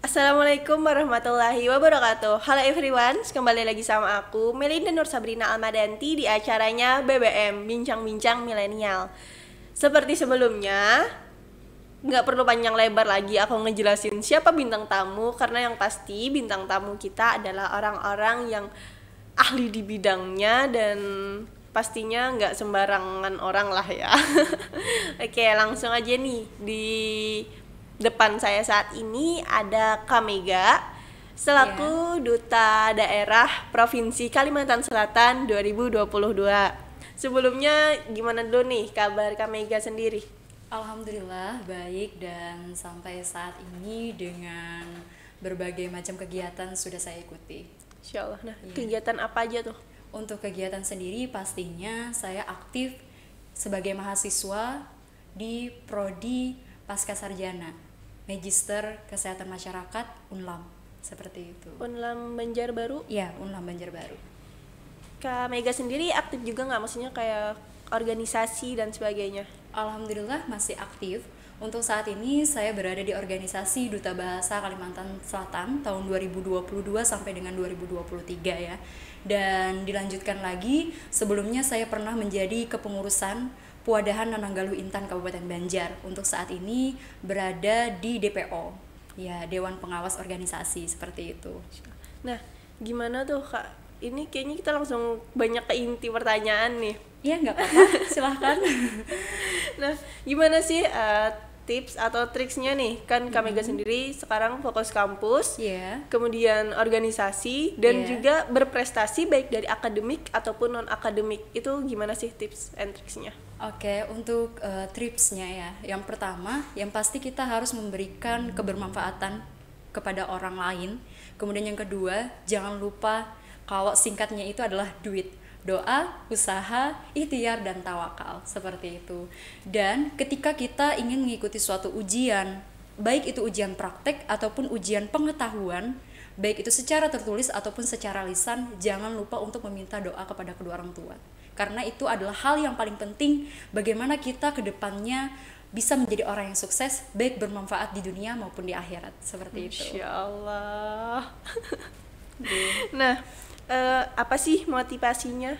Assalamualaikum warahmatullahi wabarakatuh. Halo everyone, kembali lagi sama aku Melinda Nur Sabrina Almadanti di acaranya BBM Bincang-Bincang Milenial. Seperti sebelumnya, nggak perlu panjang lebar lagi aku ngejelasin siapa bintang tamu, karena yang pasti bintang tamu kita adalah orang-orang yang ahli di bidangnya dan pastinya nggak sembarangan orang lah ya. Oke, langsung aja nih. Di depan saya saat ini ada Kamega selaku Duta Daerah Provinsi Kalimantan Selatan 2022. Sebelumnya gimana dulu nih kabar Kamega sendiri? Alhamdulillah baik, dan sampai saat ini dengan berbagai macam kegiatan sudah saya ikuti. Insya Allah. Nah, Iya. kegiatan apa aja tuh? Untuk kegiatan sendiri pastinya saya aktif sebagai mahasiswa di Prodi Pasca Sarjana Magister Kesehatan Masyarakat Unlam, seperti itu. Unlam Banjarbaru. Ya, Unlam Banjarbaru. Kamega sendiri aktif juga nggak? Maksudnya kayak organisasi dan sebagainya? Alhamdulillah masih aktif. Untuk saat ini saya berada di organisasi Duta Bahasa Kalimantan Selatan tahun 2022 sampai dengan 2023 ya. Dan dilanjutkan lagi, sebelumnya saya pernah menjadi kepengurusan Puadahan Nananggaluh Intan Kabupaten Banjar. Untuk saat ini berada di DPO, ya, Dewan Pengawas Organisasi, seperti itu. Nah, gimana tuh Kak? Ini kayaknya kita langsung banyak ke inti pertanyaan nih. Ya, nggak apa-apa, silahkan. Nah, gimana sih tips atau triksnya nih? Kan Kamega sendiri sekarang fokus kampus, Ya. kemudian organisasi, dan Iya. juga berprestasi baik dari akademik ataupun non-akademik. Itu gimana sih tips and triksnya? Oke, untuk tripsnya ya, yang pertama, yang pasti kita harus memberikan kebermanfaatan kepada orang lain. Kemudian yang kedua, jangan lupa kalau singkatnya itu adalah duit. Doa, usaha, ikhtiar, dan tawakal, seperti itu. Dan ketika kita ingin mengikuti suatu ujian, baik itu ujian praktek ataupun ujian pengetahuan, baik itu secara tertulis ataupun secara lisan, jangan lupa untuk meminta doa kepada kedua orang tua. Karena itu adalah hal yang paling penting bagaimana kita ke depannya bisa menjadi orang yang sukses, baik bermanfaat di dunia maupun di akhirat, seperti itu. Insya Allah. Nah, apa sih motivasinya?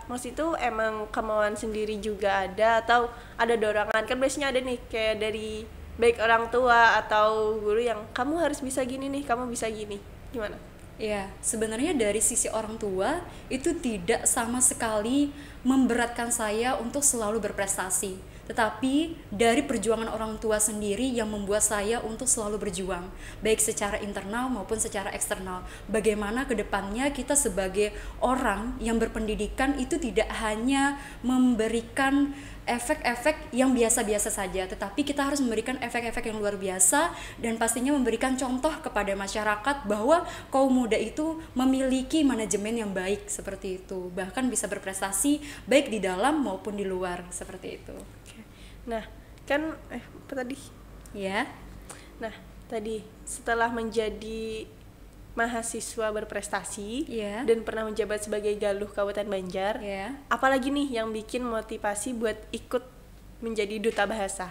Maksud itu emang kemauan sendiri juga ada atau ada dorongan? Kan biasanya ada nih kayak dari baik orang tua atau guru yang kamu harus bisa gini nih, kamu bisa gini. Gimana? Ya, sebenarnya dari sisi orang tua itu tidak sama sekali memberatkan saya untuk selalu berprestasi. Tetapi dari perjuangan orang tua sendiri yang membuat saya untuk selalu berjuang, baik secara internal maupun secara eksternal. Bagaimana ke depannya kita sebagai orang yang berpendidikan itu tidak hanya memberikan efek-efek yang biasa-biasa saja, tetapi kita harus memberikan efek-efek yang luar biasa dan pastinya memberikan contoh kepada masyarakat bahwa kaum muda itu memiliki manajemen yang baik, seperti itu, bahkan bisa berprestasi baik di dalam maupun di luar, seperti itu. Oke. Nah, kan apa tadi? Ya. Nah, tadi setelah menjadi mahasiswa berprestasi Iya. dan pernah menjabat sebagai Galuh Kabupaten Banjar, Ya. apalagi nih yang bikin motivasi buat ikut menjadi duta bahasa?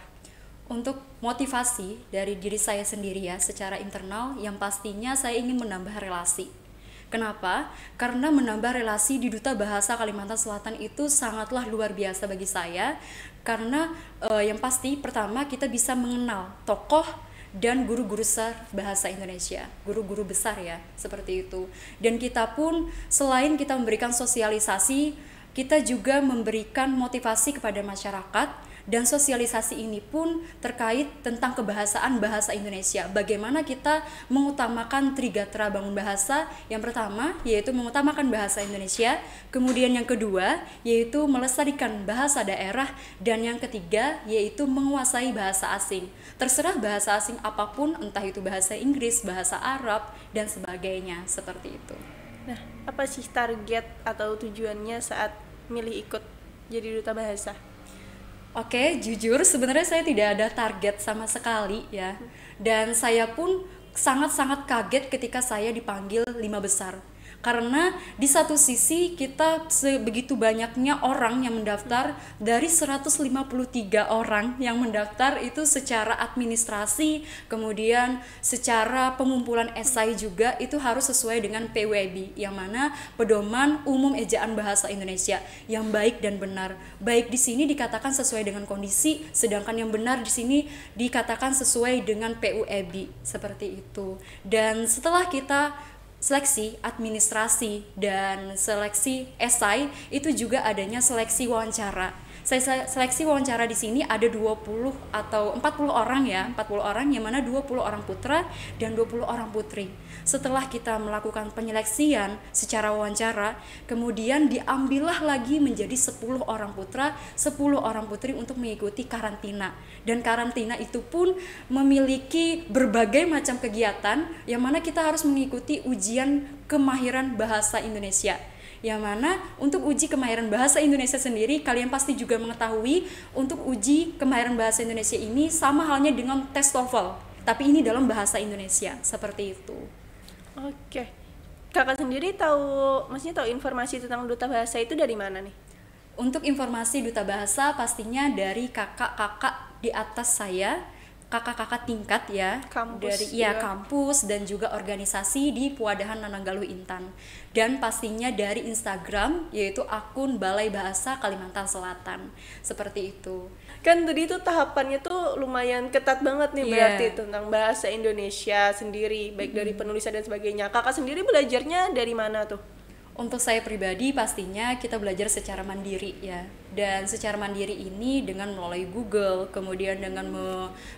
Untuk motivasi dari diri saya sendiri ya, secara internal, yang pastinya saya ingin menambah relasi. Kenapa? Karena menambah relasi di Duta Bahasa Kalimantan Selatan itu sangatlah luar biasa bagi saya. Karena yang pasti pertama kita bisa mengenal tokoh dan guru-guru besar bahasa Indonesia, guru-guru besar ya, seperti itu. Dan kita pun selain kita memberikan sosialisasi, kita juga memberikan motivasi kepada masyarakat. Dan sosialisasi ini pun terkait tentang kebahasaan bahasa Indonesia. Bagaimana kita mengutamakan Trigatra Bangun Bahasa. Yang pertama yaitu mengutamakan bahasa Indonesia. Kemudian yang kedua yaitu melestarikan bahasa daerah. Dan yang ketiga yaitu menguasai bahasa asing. Terserah bahasa asing apapun, entah itu bahasa Inggris, bahasa Arab, dan sebagainya, seperti itu. Nah, apa sih target atau tujuannya saat milih ikut jadi duta bahasa? Oke, jujur sebenarnya saya tidak ada target sama sekali ya. Dan saya pun sangat-sangat kaget ketika saya dipanggil 5 besar. Karena di satu sisi kita sebegitu banyaknya orang yang mendaftar, dari 153 orang yang mendaftar itu secara administrasi, kemudian secara pengumpulan esai juga itu harus sesuai dengan PUEB, yang mana pedoman umum ejaan bahasa Indonesia yang baik dan benar. Baik di sini dikatakan sesuai dengan kondisi, sedangkan yang benar di sini dikatakan sesuai dengan PUEB, seperti itu. Dan setelah kita seleksi administrasi dan seleksi esai, itu juga adanya seleksi wawancara. Seleksi wawancara di sini ada 20 atau 40 orang ya, 40 orang, yang mana 20 orang putra dan 20 orang putri. Setelah kita melakukan penyeleksian secara wawancara, kemudian diambillah lagi menjadi 10 orang putra, 10 orang putri untuk mengikuti karantina. Dan karantina itu pun memiliki berbagai macam kegiatan, yang mana kita harus mengikuti ujian kemahiran bahasa Indonesia. Yang mana untuk uji kemahiran bahasa Indonesia sendiri, kalian pasti juga mengetahui untuk uji kemahiran bahasa Indonesia ini sama halnya dengan tes TOEFL, tapi ini dalam bahasa Indonesia, seperti itu. Oke. Kakak sendiri maksudnya tahu informasi tentang duta bahasa itu dari mana nih? Untuk informasi duta bahasa pastinya dari kakak-kakak di atas saya, kakak-kakak tingkat ya, dari kampus dan juga organisasi di Puadahan Nananggaluh Intan, dan pastinya dari Instagram, yaitu akun Balai Bahasa Kalimantan Selatan, seperti itu. Kan tadi itu tahapannya tuh lumayan ketat banget nih, berarti tentang bahasa Indonesia sendiri, baik dari penulisan dan sebagainya. Kakak sendiri belajarnya dari mana tuh? Untuk saya pribadi pastinya kita belajar secara mandiri ya. Dan secara mandiri ini dengan melalui Google, kemudian dengan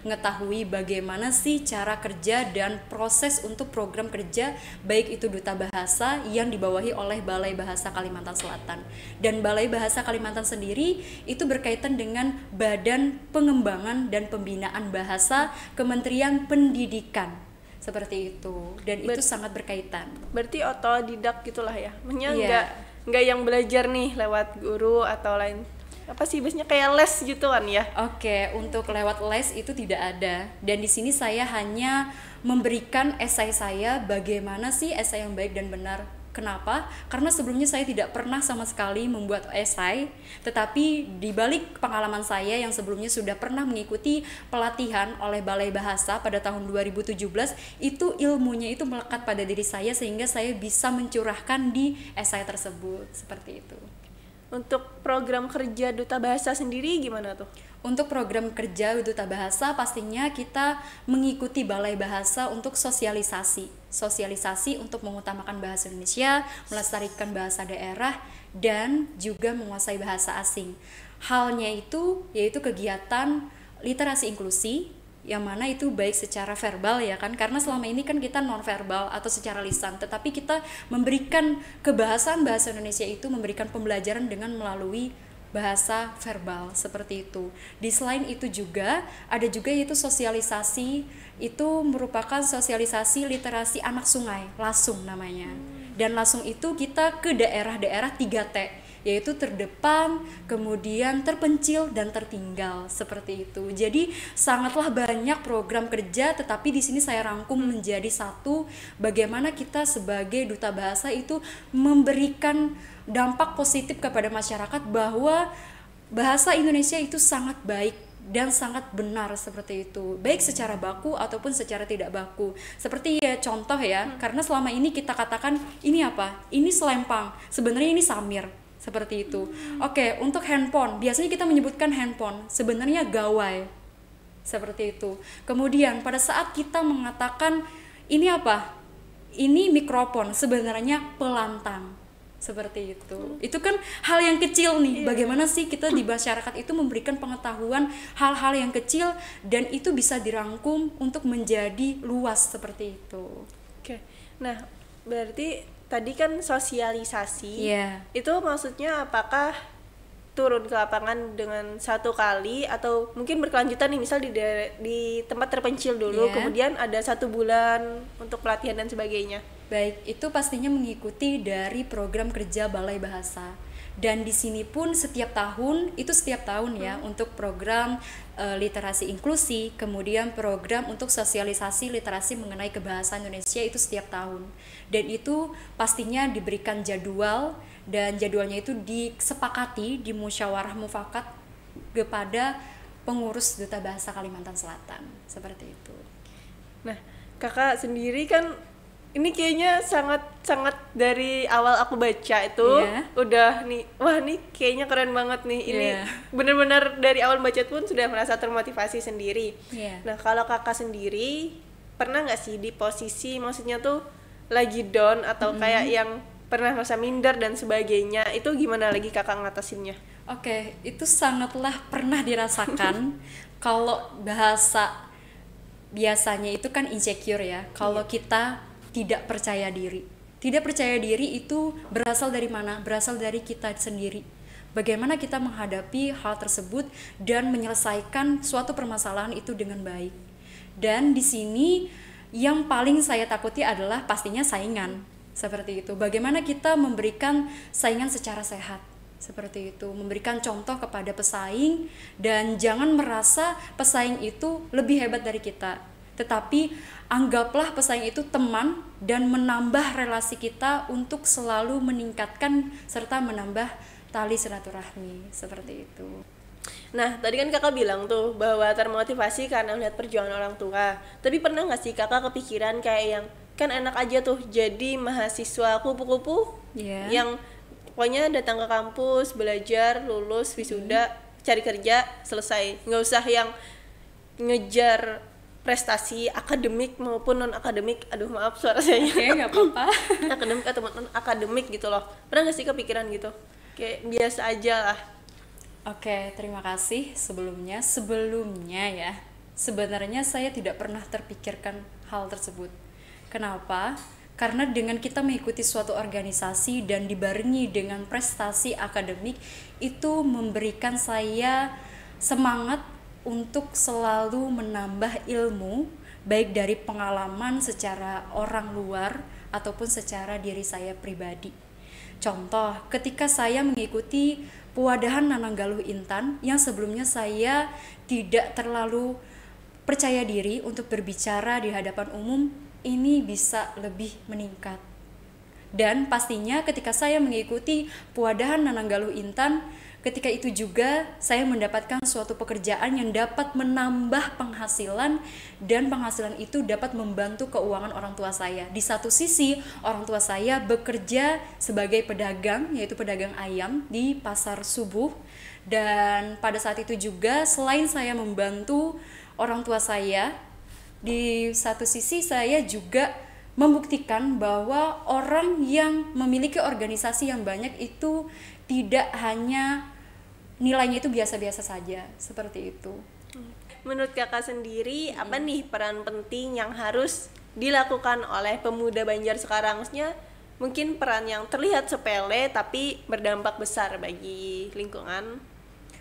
mengetahui bagaimana sih cara kerja dan proses untuk program kerja baik itu duta bahasa yang dibawahi oleh Balai Bahasa Kalimantan Selatan. Dan Balai Bahasa Kalimantan sendiri itu berkaitan dengan Badan Pengembangan dan Pembinaan Bahasa Kementerian Pendidikan. Seperti itu, dan itu sangat berkaitan. Berarti otodidak gitulah ya, maksudnya nggak yang belajar nih lewat guru atau lain, apa sih biasanya kayak les gitu kan ya? Oke, untuk lewat les itu tidak ada, dan di sini saya hanya memberikan esai saya bagaimana sih esai yang baik dan benar. Kenapa? Karena sebelumnya saya tidak pernah sama sekali membuat esai, tetapi di balik pengalaman saya yang sebelumnya sudah pernah mengikuti pelatihan oleh Balai Bahasa pada tahun 2017, itu ilmunya itu melekat pada diri saya sehingga saya bisa mencurahkan di esai tersebut, seperti itu. Untuk program kerja duta bahasa sendiri gimana tuh? Untuk program kerja duta bahasa pastinya kita mengikuti Balai Bahasa untuk sosialisasi untuk mengutamakan bahasa Indonesia, melestarikan bahasa daerah, dan juga menguasai bahasa asing. Halnya itu yaitu kegiatan literasi inklusi, yang mana itu baik secara verbal ya kan, karena selama ini kan kita non verbal atau secara lisan, tetapi kita memberikan kebahasaan bahasa Indonesia itu, memberikan pembelajaran dengan melalui bahasa verbal, seperti itu. Di selain itu juga ada juga yaitu sosialisasi, itu merupakan sosialisasi literasi anak sungai, Lasung namanya. Dan Lasung itu kita ke daerah-daerah 3T, yaitu terdepan, kemudian terpencil dan tertinggal, seperti itu. Jadi sangatlah banyak program kerja, tetapi di sini saya rangkum menjadi satu, bagaimana kita sebagai duta bahasa itu memberikan dampak positif kepada masyarakat bahwa bahasa Indonesia itu sangat baik dan sangat benar, seperti itu, baik secara baku ataupun secara tidak baku. Seperti ya contoh ya, karena selama ini kita katakan ini apa? Ini selempang, sebenarnya ini samir, seperti itu. Oke, untuk handphone, biasanya kita menyebutkan handphone, sebenarnya gawai, seperti itu. Kemudian pada saat kita mengatakan ini apa? Ini mikrofon, sebenarnya pelantang, seperti itu. Itu kan hal yang kecil nih. Bagaimana sih kita di masyarakat itu memberikan pengetahuan hal-hal yang kecil dan itu bisa dirangkum untuk menjadi luas, seperti itu. Oke. Nah, berarti tadi kan sosialisasi. Itu maksudnya apakah turun ke lapangan dengan satu kali atau mungkin berkelanjutan nih, misal di tempat terpencil dulu, kemudian ada 1 bulan untuk pelatihan dan sebagainya? Baik, itu pastinya mengikuti dari program kerja Balai Bahasa. Dan di sini pun setiap tahun ya untuk program literasi inklusi, kemudian program untuk sosialisasi literasi mengenai kebahasaan Indonesia itu setiap tahun. Dan itu pastinya diberikan jadwal, dan jadwalnya itu disepakati di musyawarah mufakat kepada pengurus Duta Bahasa Kalimantan Selatan, seperti itu. Nah, kakak sendiri kan ini kayaknya sangat dari awal aku baca itu udah nih, wah nih kayaknya keren banget nih. Ini benar-benar dari awal baca pun sudah merasa termotivasi sendiri. Nah, kalau kakak sendiri pernah nggak sih di posisi maksudnya tuh lagi down atau kayak yang pernah merasa minder dan sebagainya, itu gimana lagi kakak ngatasinnya? Oke, itu sangatlah pernah dirasakan. Kalau bahasa biasanya itu kan insecure ya, kalau kita tidak percaya diri. Tidak percaya diri itu berasal dari mana? Berasal dari kita sendiri. Bagaimana kita menghadapi hal tersebut dan menyelesaikan suatu permasalahan itu dengan baik. Dan di sini yang paling saya takuti adalah pastinya saingan. Seperti itu. Bagaimana kita memberikan saingan secara sehat. Seperti itu, memberikan contoh kepada pesaing dan jangan merasa pesaing itu lebih hebat dari kita. Tetapi anggaplah pesaing itu teman dan menambah relasi kita untuk selalu meningkatkan serta menambah tali silaturahmi, seperti itu. Nah, tadi kan kakak bilang tuh bahwa termotivasi karena melihat perjuangan orang tua. Tapi pernah nggak sih kakak kepikiran kayak yang kan enak aja tuh jadi mahasiswa kupu-kupu yang pokoknya datang ke kampus, belajar, lulus, wisuda, cari kerja, selesai. Nggak usah yang ngejar prestasi akademik maupun non akademik. Aduh maaf suara saya. Oke, nggak apa-apa. Akademik atau non akademik gitu loh. Pernah nggak sih kepikiran gitu? Kayak biasa aja lah. Oke, terima kasih sebelumnya ya. Sebenarnya saya tidak pernah terpikirkan hal tersebut. Kenapa? Karena dengan kita mengikuti suatu organisasi dan dibarengi dengan prestasi akademik, itu memberikan saya semangat untuk selalu menambah ilmu, baik dari pengalaman secara orang luar ataupun secara diri saya pribadi. Contoh, ketika saya mengikuti pewadahan Nananggaluh Intan yang sebelumnya saya tidak terlalu percaya diri untuk berbicara di hadapan umum, ini bisa lebih meningkat. Dan pastinya ketika saya mengikuti pewadahan Nananggaluh Intan, ketika itu juga saya mendapatkan suatu pekerjaan yang dapat menambah penghasilan, dan penghasilan itu dapat membantu keuangan orang tua saya. Di satu sisi, orang tua saya bekerja sebagai pedagang, yaitu pedagang ayam di pasar subuh. Dan pada saat itu juga selain saya membantu orang tua saya, di satu sisi saya juga membuktikan bahwa orang yang memiliki organisasi yang banyak itu tidak hanya nilainya itu biasa-biasa saja, seperti itu. Menurut kakak sendiri, apa nih peran penting yang harus dilakukan oleh pemuda Banjar sekarang? Maksudnya mungkin peran yang terlihat sepele tapi berdampak besar bagi lingkungan.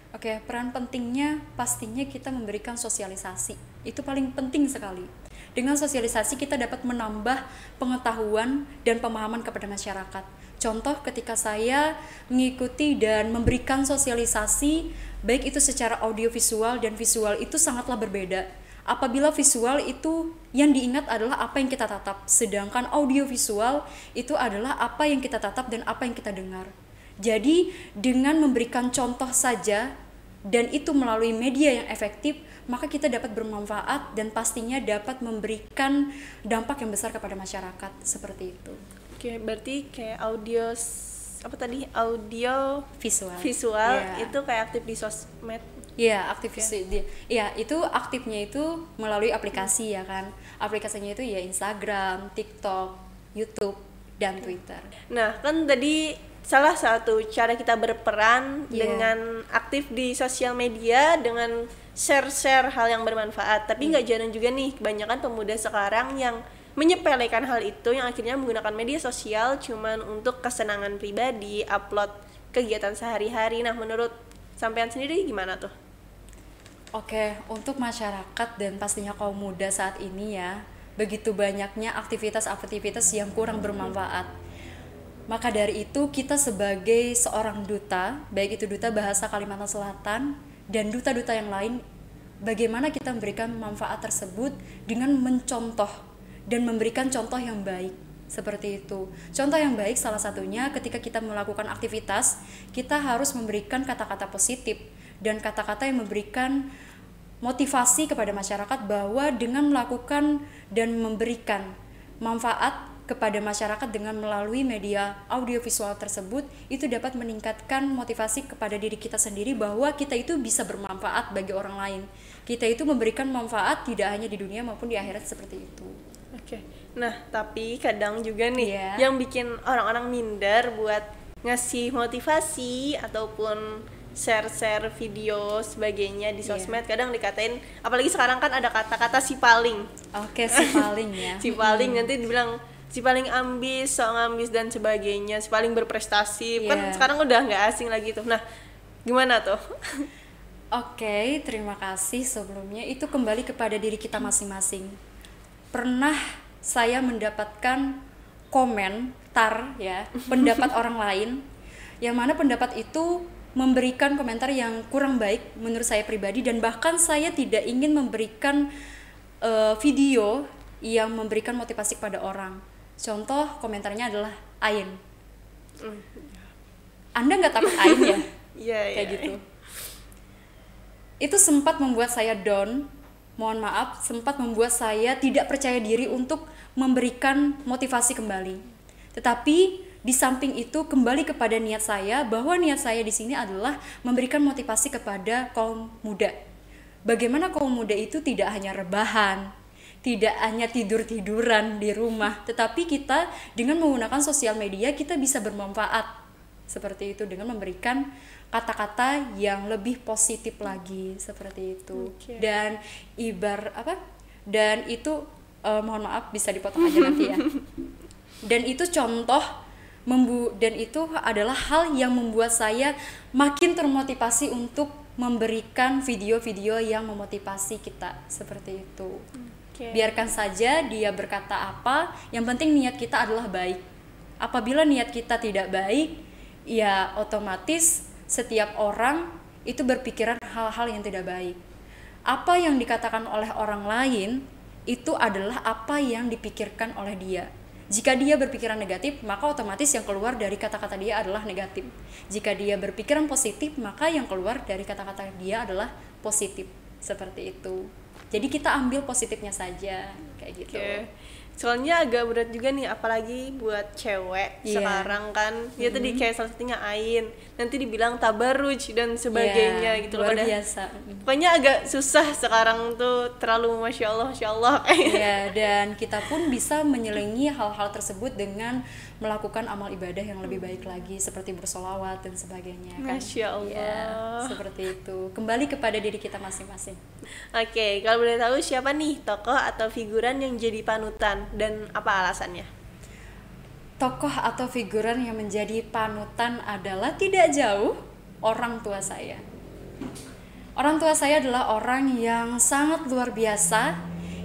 Oke, peran pentingnya pastinya kita memberikan sosialisasi. Itu paling penting sekali. Dengan sosialisasi kita dapat menambah pengetahuan dan pemahaman kepada masyarakat. Contoh ketika saya mengikuti dan memberikan sosialisasi, baik itu secara audiovisual dan visual, itu sangatlah berbeda. Apabila visual itu yang diingat adalah apa yang kita tatap, sedangkan audiovisual itu adalah apa yang kita tatap dan apa yang kita dengar. Jadi dengan memberikan contoh saja dan itu melalui media yang efektif, maka kita dapat bermanfaat dan pastinya dapat memberikan dampak yang besar kepada masyarakat, seperti itu. Oke, berarti kayak audio visual yeah. Itu kayak aktif di sosmed. Iya, aktif itu aktifnya itu melalui aplikasi ya kan. Aplikasinya itu ya Instagram, TikTok, YouTube dan Twitter. Nah, kan tadi salah satu cara kita berperan dengan aktif di sosial media dengan share hal yang bermanfaat. Tapi nggak jarang juga nih kebanyakan pemuda sekarang yang menyepelekan hal itu, yang akhirnya menggunakan media sosial cuman untuk kesenangan pribadi, upload kegiatan sehari-hari. Nah, menurut sampean sendiri gimana tuh? Oke, untuk masyarakat dan pastinya kaum muda saat ini ya, begitu banyaknya aktivitas-aktivitas yang kurang bermanfaat. Maka dari itu kita sebagai seorang duta, baik itu duta bahasa Kalimantan Selatan dan duta-duta yang lain, bagaimana kita memberikan manfaat tersebut dengan mencontoh dan memberikan contoh yang baik. Seperti itu. Contoh yang baik salah satunya ketika kita melakukan aktivitas, kita harus memberikan kata-kata positif dan kata-kata yang memberikan motivasi kepada masyarakat bahwa dengan melakukan dan memberikan manfaat kepada masyarakat dengan melalui media audiovisual tersebut, itu dapat meningkatkan motivasi kepada diri kita sendiri bahwa kita itu bisa bermanfaat bagi orang lain. Kita itu memberikan manfaat tidak hanya di dunia maupun di akhirat, seperti itu. Oke. Nah, tapi kadang juga nih yang bikin orang-orang minder buat ngasih motivasi ataupun share-share video sebagainya di sosmed, kadang dikatain, apalagi sekarang kan ada kata-kata si paling. Oke, si paling ya. Si paling nanti dibilang si paling ambis, sok ngambis dan sebagainya, si paling berprestasi. Kan sekarang udah nggak asing lagi tuh. Nah, gimana tuh? Oke, terima kasih sebelumnya. Itu kembali kepada diri kita masing-masing. Pernah saya mendapatkan komentar ya, pendapat orang lain, yang mana pendapat itu memberikan komentar yang kurang baik menurut saya pribadi, dan bahkan saya tidak ingin memberikan video yang memberikan motivasi kepada orang. Contoh komentarnya adalah Ain. Anda nggak takut Ain ya? Kayak gitu. Itu sempat membuat saya down. Mohon maaf, sempat membuat saya tidak percaya diri untuk memberikan motivasi kembali. Tetapi di samping itu kembali kepada niat saya, bahwa niat saya di sini adalah memberikan motivasi kepada kaum muda. Bagaimana kaum muda itu tidak hanya rebahan, tidak hanya tidur-tiduran di rumah, tetapi kita dengan menggunakan sosial media kita bisa bermanfaat. Seperti itu, dengan memberikan kata-kata yang lebih positif lagi, seperti itu. Dan dan itu mohon maaf bisa dipotong aja nanti ya. Dan itu contoh dan itu adalah hal yang membuat saya makin termotivasi untuk memberikan video-video yang memotivasi kita, seperti itu. Biarkan saja dia berkata apa, yang penting niat kita adalah baik. Apabila niat kita tidak baik, ya otomatis setiap orang itu berpikiran hal-hal yang tidak baik. Apa yang dikatakan oleh orang lain itu adalah apa yang dipikirkan oleh dia. Jika dia berpikiran negatif, maka otomatis yang keluar dari kata-kata dia adalah negatif. Jika dia berpikiran positif, maka yang keluar dari kata-kata dia adalah positif. Seperti itu. Jadi kita ambil positifnya saja, kayak gitu. Soalnya agak berat juga nih, apalagi buat cewek sekarang kan. Ya tadi kayak salah satunya Ain, nanti dibilang tabarruj dan sebagainya gitu loh. Luar biasa. Pokoknya agak susah sekarang tuh, terlalu masya Allah. Dan kita pun bisa menyelingi hal-hal tersebut dengan melakukan amal ibadah yang lebih baik lagi, seperti bersolawat dan sebagainya. Masya Allah. Seperti itu. Kembali kepada diri kita masing-masing. Oke, kalau boleh tahu siapa nih tokoh atau figuran yang jadi panutan dan apa alasannya? Tokoh atau figuran yang menjadi panutan adalah tidak jauh orang tua saya. Orang tua saya adalah orang yang sangat luar biasa,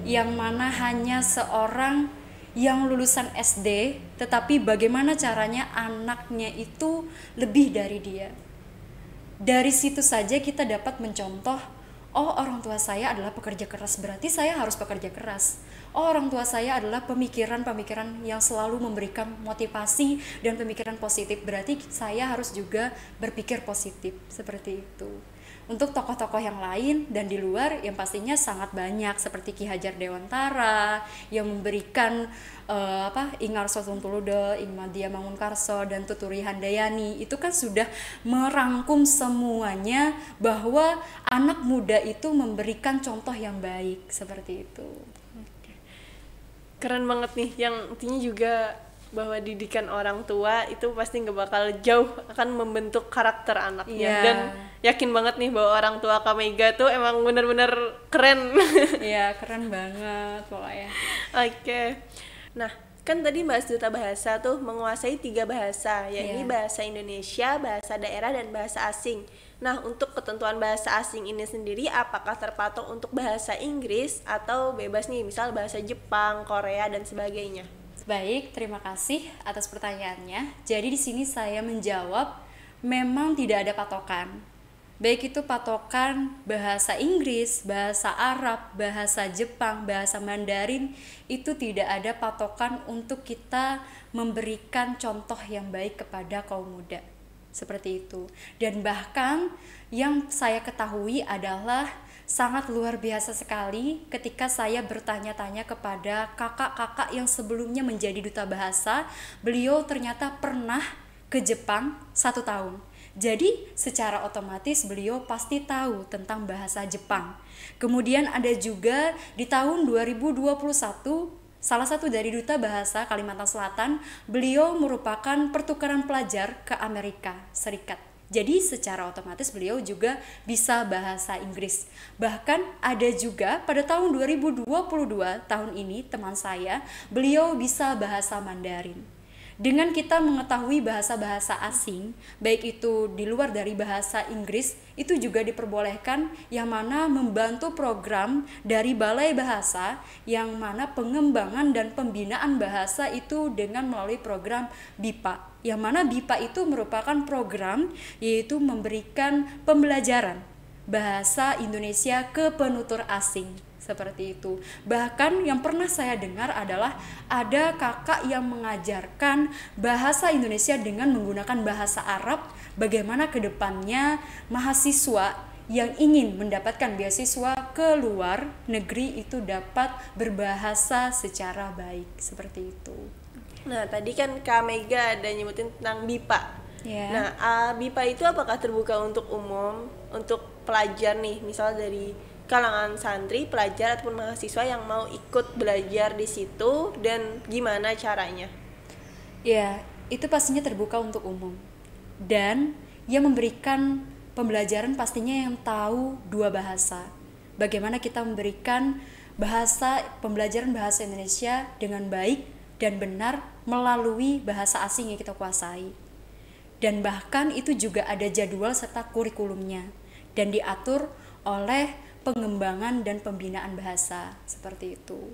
yang mana hanya seorang yang lulusan SD, tetapi bagaimana caranya anaknya itu lebih dari dia. Dari situ saja kita dapat mencontoh, oh orang tua saya adalah pekerja keras, berarti saya harus bekerja keras. Oh orang tua saya adalah pemikiran-pemikiran yang selalu memberikan motivasi dan pemikiran positif, berarti saya harus juga berpikir positif, seperti itu. Untuk tokoh-tokoh yang lain dan di luar yang pastinya sangat banyak, seperti Ki Hajar Dewantara yang memberikan Ingar Sotuntulude, Ingmadia Mangunkarso dan Tuturi Handayani, itu kan sudah merangkum semuanya bahwa anak muda itu memberikan contoh yang baik, seperti itu. Keren banget nih, yang intinya juga bahwa didikan orang tua itu pasti nggak bakal jauh akan membentuk karakter anaknya. Dan yakin banget nih bahwa orang tua Kak Mega tuh emang bener-bener keren. Iya, keren banget pokoknya. Oke. Nah, kan tadi bahas duta bahasa tuh menguasai 3 bahasa, yakni bahasa Indonesia, bahasa daerah, dan bahasa asing. Nah, untuk ketentuan bahasa asing ini sendiri apakah terpatok untuk bahasa Inggris atau bebas nih, misal bahasa Jepang, Korea, dan sebagainya? Baik, terima kasih atas pertanyaannya. Jadi di sini saya menjawab memang tidak ada patokan. Baik itu patokan bahasa Inggris, bahasa Arab, bahasa Jepang, bahasa Mandarin, itu tidak ada patokan untuk kita memberikan contoh yang baik kepada kaum muda. Seperti itu. Dan bahkan yang saya ketahui adalah sangat luar biasa sekali ketika saya bertanya-tanya kepada kakak-kakak yang sebelumnya menjadi duta bahasa. Beliau ternyata pernah ke Jepang 1 tahun. Jadi secara otomatis beliau pasti tahu tentang bahasa Jepang. Kemudian ada juga di tahun 2021, salah satu dari duta bahasa Kalimantan Selatan, beliau merupakan pertukaran pelajar ke Amerika Serikat. Jadi secara otomatis beliau juga bisa bahasa Inggris. Bahkan ada juga pada tahun 2022 tahun ini teman saya, beliau bisa bahasa Mandarin. Dengan kita mengetahui bahasa-bahasa asing, baik itu di luar dari bahasa Inggris, itu juga diperbolehkan, yang mana membantu program dari Balai Bahasa, yang mana pengembangan dan pembinaan bahasa itu dengan melalui program BIPA. Yang mana BIPA itu merupakan program yaitu memberikan pembelajaran bahasa Indonesia ke penutur asing. Seperti itu. Bahkan yang pernah saya dengar adalah ada kakak yang mengajarkan bahasa Indonesia dengan menggunakan bahasa Arab, bagaimana ke depannya mahasiswa yang ingin mendapatkan beasiswa ke luar negeri itu dapat berbahasa secara baik. Seperti itu. Nah, tadi kan Kak Mega ada nyebutin tentang BIPA. Yeah. Nah, BIPA itu apakah terbuka untuk umum, untuk pelajar nih, misal dari kalangan santri, pelajar ataupun mahasiswa yang mau ikut belajar di situ, dan gimana caranya? Ya, itu pastinya terbuka untuk umum. Dan yang memberikan pembelajaran pastinya yang tahu 2 bahasa. Bagaimana kita memberikan pembelajaran bahasa Indonesia dengan baik dan benar melalui bahasa asing yang kita kuasai. Dan bahkan itu juga ada jadwal serta kurikulumnya dan diatur oleh pengembangan dan pembinaan bahasa. Seperti itu.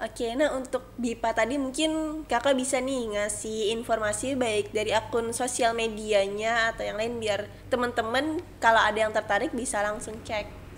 Oke, nah untuk BIPA tadi mungkin kakak bisa nih ngasih informasi baik dari akun sosial medianya atau yang lain biar teman-teman kalau ada yang tertarik bisa langsung cek.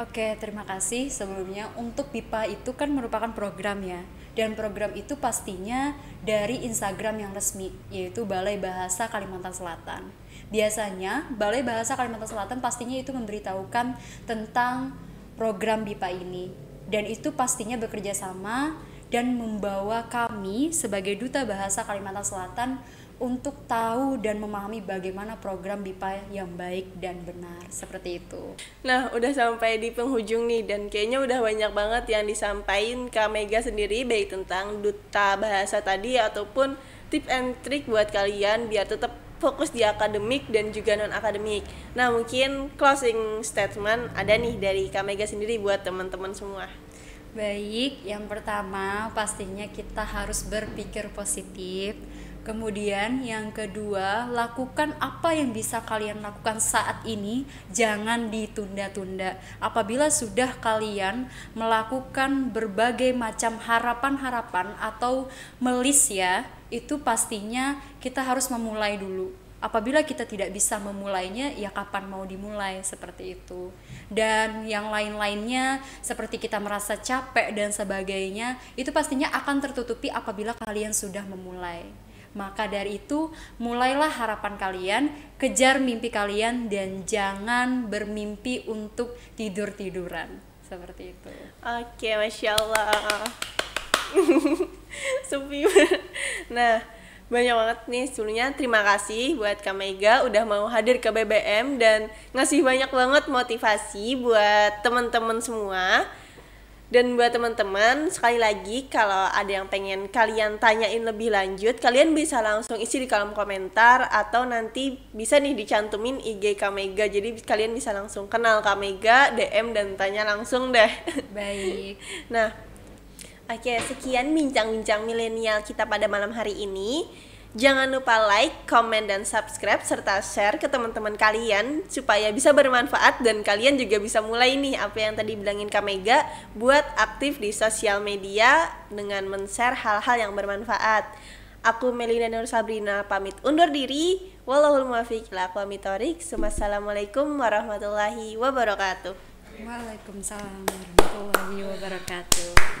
Oke, terima kasih. Sebelumnya untuk BIPA itu kan merupakan program ya, dan program itu pastinya dari Instagram yang resmi, yaitu Balai Bahasa Kalimantan Selatan. Biasanya Balai Bahasa Kalimantan Selatan pastinya itu memberitahukan tentang program BIPA ini, dan itu pastinya bekerja sama dan membawa kami sebagai Duta Bahasa Kalimantan Selatan untuk tahu dan memahami bagaimana program BIPA yang baik dan benar. Seperti itu. Nah, udah sampai di penghujung nih, dan kayaknya udah banyak banget yang disampaikan Kak Mega sendiri, baik tentang duta bahasa tadi ataupun tip and trick buat kalian biar tetap fokus di akademik dan juga non-akademik. Nah, mungkin closing statement ada nih dari Kak Mega sendiri buat teman-teman semua. Baik, yang pertama pastinya kita harus berpikir positif. Kemudian yang kedua, lakukan apa yang bisa kalian lakukan saat ini, jangan ditunda-tunda. Apabila sudah kalian melakukan berbagai macam harapan-harapan atau melis ya, itu pastinya kita harus memulai dulu. Apabila kita tidak bisa memulainya, ya kapan mau dimulai, seperti itu. Dan yang lain-lainnya seperti kita merasa capek dan sebagainya, itu pastinya akan tertutupi apabila kalian sudah memulai. Maka dari itu, mulailah harapan kalian, kejar mimpi kalian, dan jangan bermimpi untuk tidur-tiduran. Seperti itu. Oke, Masya Allah. Sepi. Nah, banyak banget nih. Sebelumnya terima kasih buat Kak Mega udah mau hadir ke BBM dan ngasih banyak banget motivasi buat teman-teman semua. Dan buat teman-teman, sekali lagi kalau ada yang pengen kalian tanyain lebih lanjut, kalian bisa langsung isi di kolom komentar atau nanti bisa nih dicantumin IG Kak Mega. Jadi kalian bisa langsung kenal Kak Mega, DM dan tanya langsung deh. Baik. Nah, oke, sekian bincang-bincang milenial kita pada malam hari ini. Jangan lupa like, comment, dan subscribe serta share ke teman-teman kalian supaya bisa bermanfaat dan kalian juga bisa mulai nih apa yang tadi bilangin Kak Mega buat aktif di sosial media dengan men-share hal-hal yang bermanfaat. Aku Melinda Nur Sabrina pamit undur diri. Wallahul muwaffiq ila aqwamit thoriq. Wassalamualaikum warahmatullahi wabarakatuh. Waalaikumsalam warahmatullahi wabarakatuh.